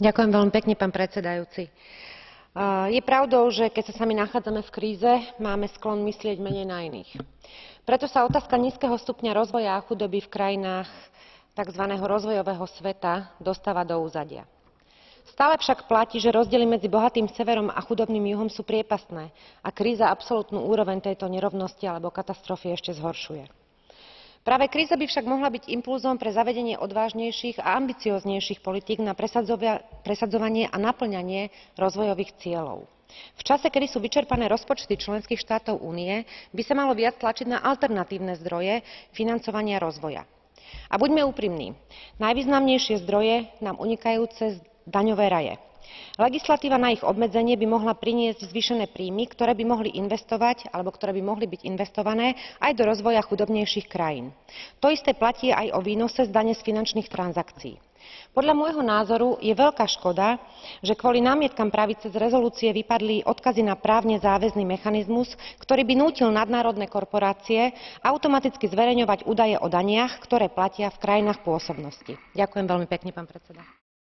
Ďakujem veľmi pekne, pán predsedajúci. Je pravdou, že keď sa sami nachádzame v kríze, máme sklon myslieť menej na iných. Preto sa otázka nízkeho stupňa rozvoja a chudoby v krajinách takzvaného rozvojového sveta dostáva do úzadia. Stále však platí, že rozdiely medzi bohatým severom a chudobným juhom sú priepastné a kríza absolútnu úroveň tejto nerovnosti alebo katastrofy ešte zhoršuje. Práve kríza by však mohla byť impulzom pre zavedenie odvážnejších a ambicióznejších politík na presadzovanie a napĺňanie rozvojových cieľov. V čase, kedy sú vyčerpané rozpočty členských štátov Únie, by sa malo viac tlačiť na alternatívne zdroje financovania rozvoja. A buďme úprimní, najvýznamnejšie zdroje nám unikajú cez daňové raje. Legislatíva na ich obmedzenie by mohla priniesť zvýšené príjmy, ktoré by mohli investovať alebo ktoré by mohli byť investované aj do rozvoja chudobnejších krajín. To isté platí aj o výnose z dane z finančných transakcií. Podľa môjho názoru je veľká škoda, že kvôli námietkam pravice z rezolúcie vypadli odkazy na právne záväzný mechanizmus, ktorý by nútil nadnárodné korporácie automaticky zverejňovať údaje o daniach, ktoré platia v krajinách pôsobnosti. Ďakujem veľmi pekne, pán predseda.